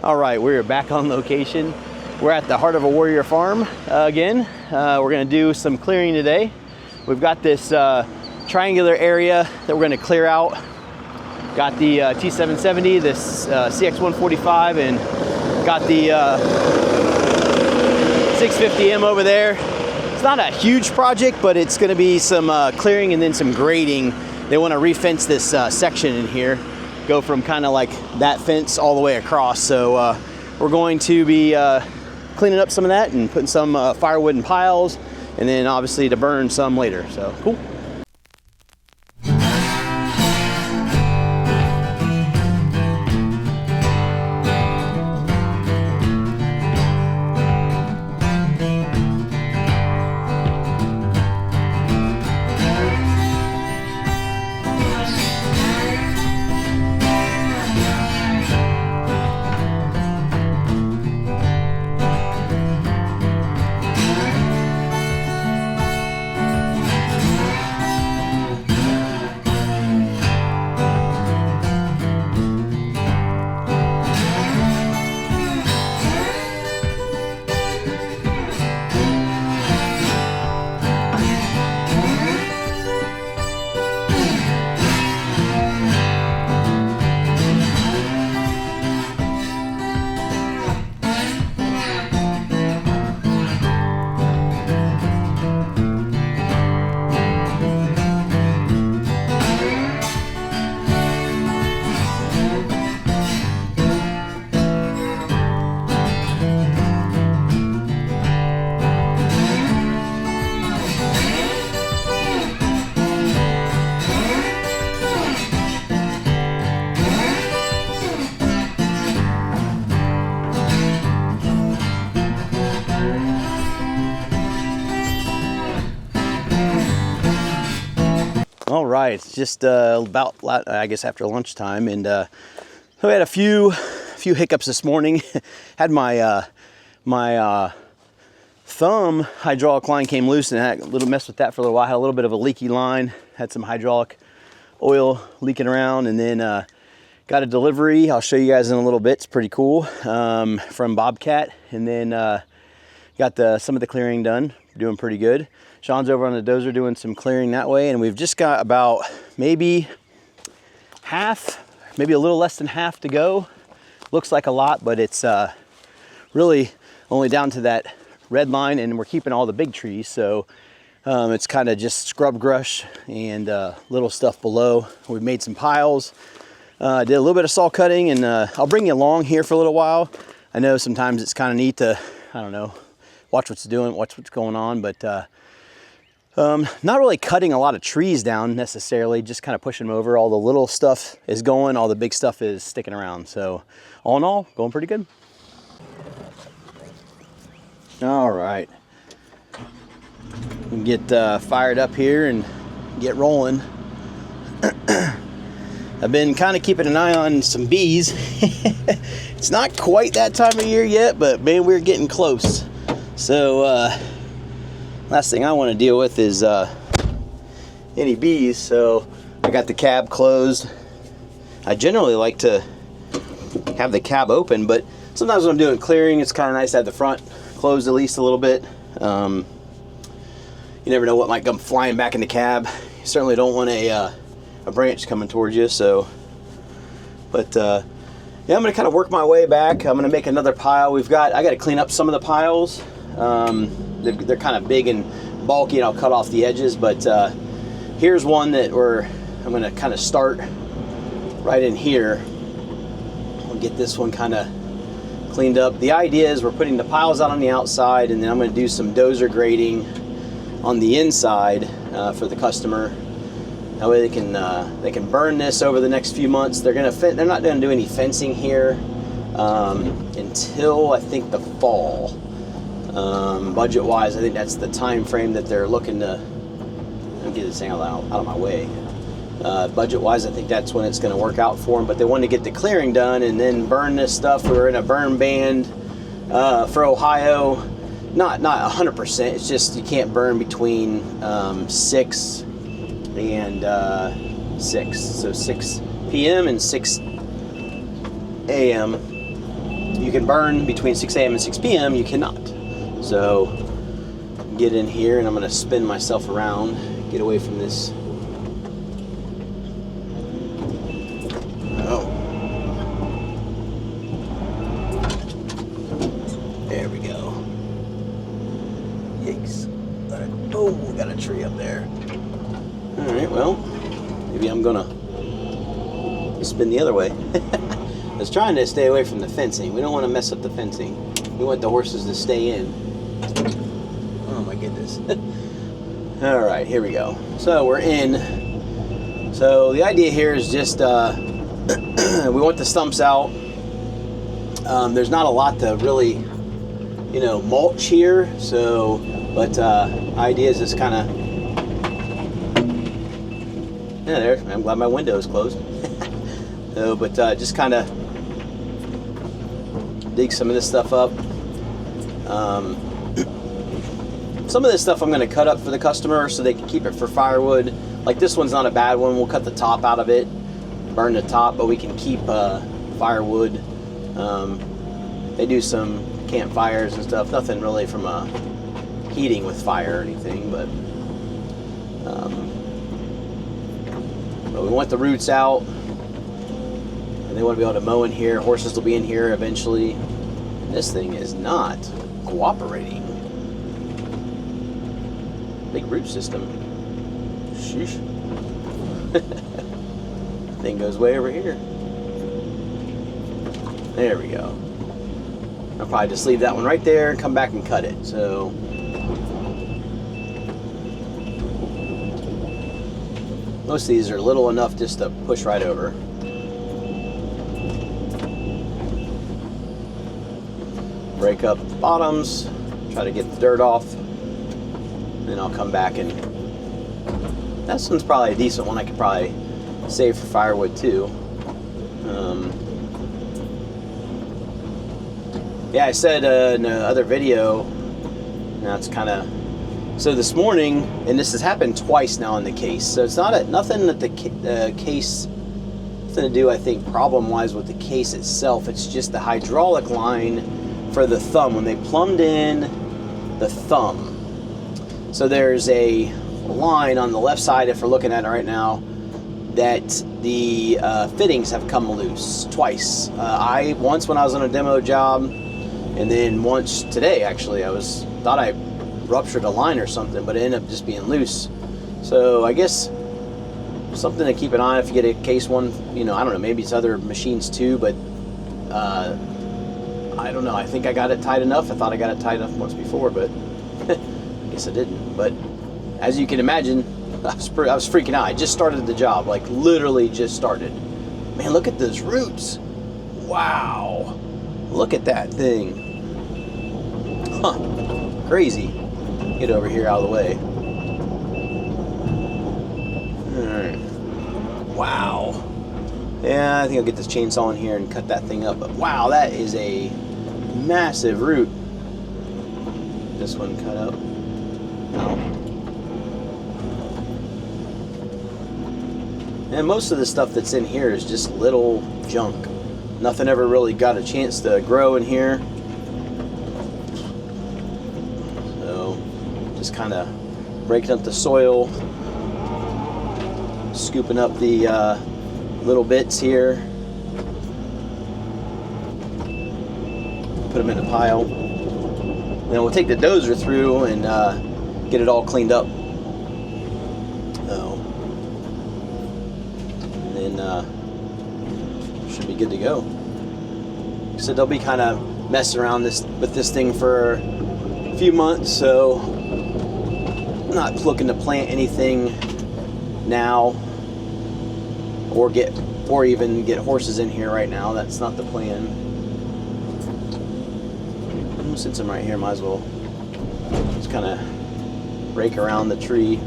All right, we're back on location. We're at the Heart of a Warrior farm again. We're gonna do some clearing today. We've got this triangular area that we're gonna clear out. Got the T770, this CX145, and got the 650M over there. It's not a huge project, but it's gonna be some clearing and then some grading. They wanna re-fence this section in here, go from kind of like that fence all the way across. So we're going to be cleaning up some of that and putting some firewood in piles, and then obviously to burn some later. So cool. All right, it's just about, I guess, after lunchtime, and so we had a few hiccups this morning. Had my my thumb hydraulic line came loose, and I had a little mess with that for a little while. Had a little bit of a leaky line, had some hydraulic oil leaking around, and then got a delivery. I'll show you guys in a little bit. It's pretty cool, from Bobcat, and then got some of the clearing done. Doing pretty good. Sean's over on the dozer doing some clearing that way, and we've just got about maybe half, maybe a little less than half to go. Looks like a lot, but it's really only down to that red line, and we're keeping all the big trees, so it's kind of just scrub brush and little stuff below. We've made some piles, did a little bit of saw cutting, and I'll bring you along here for a little while. I know sometimes it's kind of neat to, I don't know, watch what's going on, but not really cutting a lot of trees down necessarily, just kind of pushing them over. All the little stuff is going, all the big stuff is sticking around. So all in all, going pretty good. All right, we can get fired up here and get rolling. I've been kind of keeping an eye on some bees. It's not quite that time of year yet, but man, we're getting close. So last thing I want to deal with is any bees. So I got the cab closed. I generally like to have the cab open, but sometimes when I'm doing clearing, it's kind of nice to have the front closed at least a little bit. You never know what might come flying back in the cab. You certainly don't want a branch coming towards you. So, but yeah, I'm gonna kind of work my way back. I'm gonna make another pile. I got to clean up some of the piles. They're kind of big and bulky, and I'll cut off the edges, but here's one that I'm going to kind of start right in here. We'll get this one kind of cleaned up. The idea is we're putting the piles out on the outside, and then I'm going to do some dozer grading on the inside for the customer. That way they can burn this over the next few months. They're not going to do any fencing here until I think the fall. Budget-wise, I think that's the time frame that they're looking to. I'll get this thing out of my way. Budget-wise, I think that's when it's going to work out for them. But they want to get the clearing done and then burn this stuff. We're in a burn ban for Ohio. Not 100%. It's just you can't burn between 6 and 6. So 6 p.m. and 6 a.m. you you can burn between 6 a.m. and 6 p.m., you cannot. So get in here, and I'm going to spin myself around, get away from this. Oh. There we go. Yikes. Oh, we got a tree up there. Alright, well, maybe I'm going to spin the other way. I was trying to stay away from the fencing. We don't want to mess up the fencing. We want the horses to stay in. Oh my goodness. All right, here we go. So we're in. So the idea here is just we want the stumps out. There's not a lot to really, mulch here. So, but idea is just kind of. Yeah, there. I'm glad my window is closed. So, but just kind of dig some of this stuff up. Some of this stuff I'm going to cut up for the customer so they can keep it for firewood. Like this one's not a bad one. We'll cut the top out of it, burn the top, but we can keep firewood. They do some campfires and stuff. Nothing really from heating with fire or anything, but we want the roots out. They want to be able to mow in here. Horses will be in here eventually. This thing is not cooperating. Big root system. Sheesh. Thing goes way over here. There we go. I'll probably just leave that one right there and come back and cut it. So most of these are little enough just to push right over. Break up the bottoms, try to get the dirt off, then I'll come back and this one's probably a decent one. I could probably save for firewood too. Yeah, I said in the other video, it's kind of, so this morning, and this has happened twice now in the case, so it's not nothing that the case, nothing to do, I think, problem-wise with the case itself. It's just the hydraulic line for the thumb, when they plumbed in the thumb. So there's a line on the left side, if we're looking at it right now, that the fittings have come loose twice. Once when I was on a demo job, and then once today actually. Thought I ruptured a line or something, but it ended up just being loose. So I guess something to keep an eye on if you get a case one. I don't know, maybe it's other machines too, but I don't know. I think I got it tight enough. I thought I got it tight enough once before, but I guess I didn't. But as you can imagine, I was freaking out. I just started the job, like literally just started. Man, look at those roots. Wow. Look at that thing. Huh. Crazy. Get over here out of the way. All right. Wow. Yeah, I think I'll get this chainsaw in here and cut that thing up. But wow, that is a massive root. This one cut up. No. And most of the stuff that's in here is just little junk. Nothing ever really got a chance to grow in here. So just kind of breaking up the soil, scooping up the little bits here, put them in a pile. Then we'll take the dozer through and get it all cleaned up. So, and then should be good to go. So they'll be kind of messing around with this thing for a few months, so I'm not looking to plant anything now or even get horses in here right now. That's not the plan. Since I'm right here, might as well just kind of rake around the tree.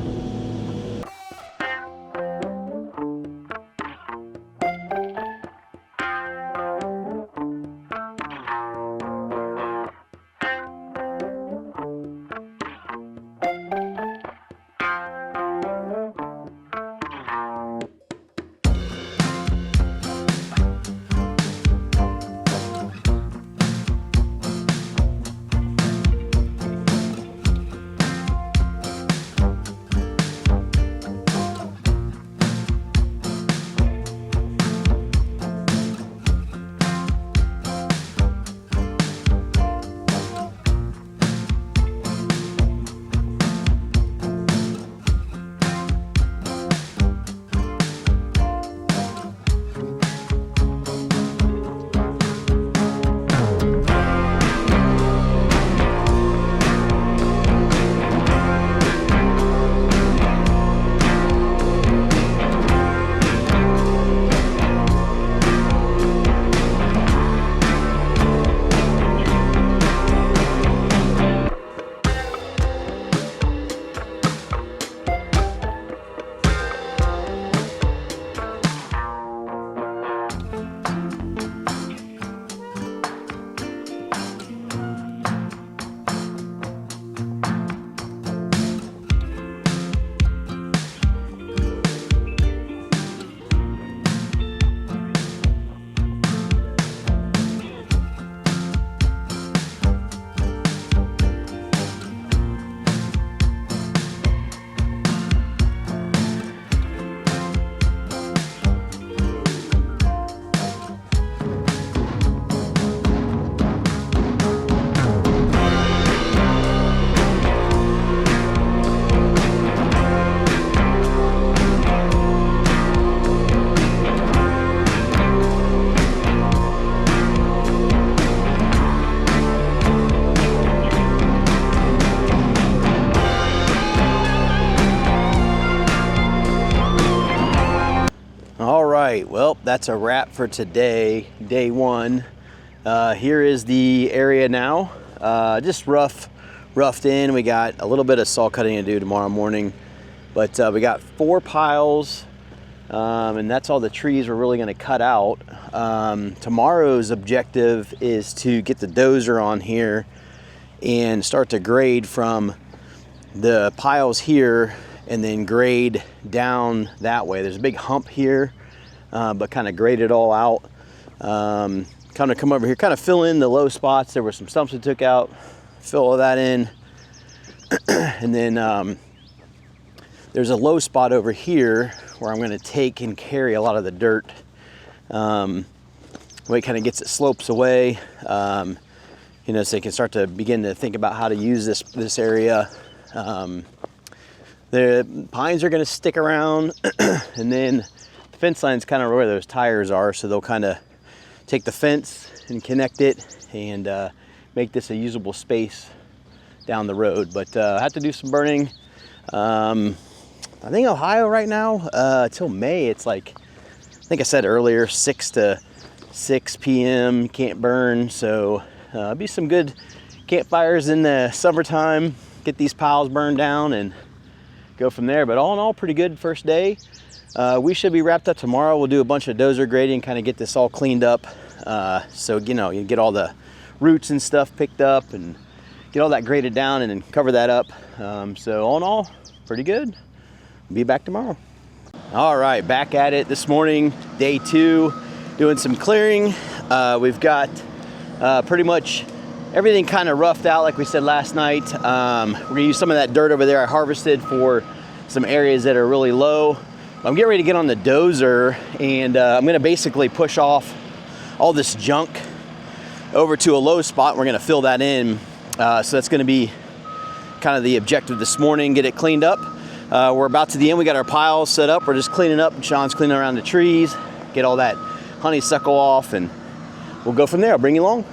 well, that's a wrap for today, day one. Here is the area now. Just roughed in. We got a little bit of saw cutting to do tomorrow morning, but we got 4 piles, and that's all the trees we're really going to cut out. Tomorrow's objective is to get the dozer on here and start to grade from the piles here and then grade down that way. There's a big hump here, but kind of grade it all out. Kind of come over here, kind of fill in the low spots. There were some stumps we took out, fill all that in. And then there's a low spot over here where I'm going to take and carry a lot of the dirt. The way it kind of gets it slopes away, you know, so they can start to begin to think about how to use this area. The pines are going to stick around, and then the fence line's kind of where those tires are, so they'll kind of take the fence and connect it and make this a usable space down the road. But I have to do some burning. I think Ohio right now, till May, it's like, I think I said earlier, 6 to 6 p.m. can't burn, so be some good campfires in the summertime, get these piles burned down and go from there. But all in all, pretty good first day. We should be wrapped up tomorrow. We'll do a bunch of dozer grading, kind of get this all cleaned up. So, you know, you get all the roots and stuff picked up and get all that graded down and then cover that up. So all in all, pretty good. Be back tomorrow. All right, back at it this morning, day 2, doing some clearing. We've got pretty much everything kind of roughed out like we said last night. We're gonna use some of that dirt over there I harvested for some areas that are really low. I'm getting ready to get on the dozer, and I'm gonna basically push off all this junk over to a low spot. We're gonna fill that in. So that's gonna be kind of the objective this morning, get it cleaned up. We're about to the end. We got our piles set up. We're just cleaning up. Sean's cleaning around the trees, get all that honeysuckle off, and we'll go from there. I'll bring you along.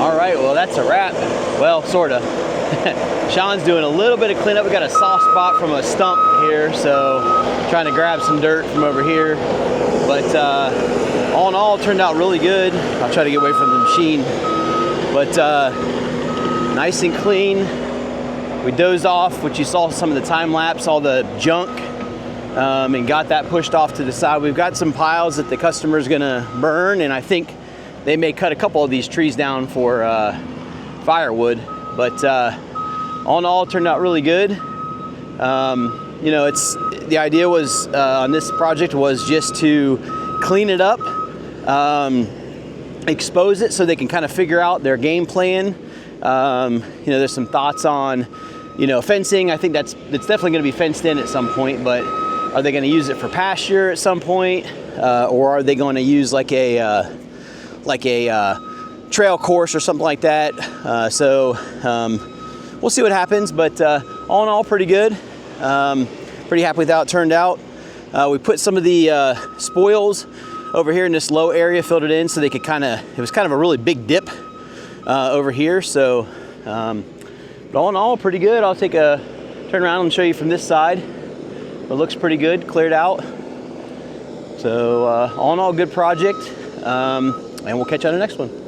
All right, well, that's a wrap. Well, sort of. Sean's doing a little bit of cleanup. We got a soft spot from a stump here, so trying to grab some dirt from over here. But all in all, it turned out really good. I'll try to get away from the machine. But nice and clean. We dozed off, which you saw some of the time lapse, all the junk, and got that pushed off to the side. We've got some piles that the customer's gonna burn, and I think they may cut a couple of these trees down for firewood, but all in all, it turned out really good. You know, the idea was on this project was just to clean it up, expose it so they can kind of figure out their game plan. You know, there's some thoughts on, you know, fencing. I think it's definitely going to be fenced in at some point, but are they going to use it for pasture at some point, or are they going to use like a trail course or something like that. We'll see what happens, but all in all, pretty good. Pretty happy with how it turned out. We put some of the spoils over here in this low area, filled it in so they could it was kind of a really big dip over here. So, but all in all, pretty good. I'll take a turn around and show you from this side. It looks pretty good, cleared out. So all in all, good project. And we'll catch you on the next one.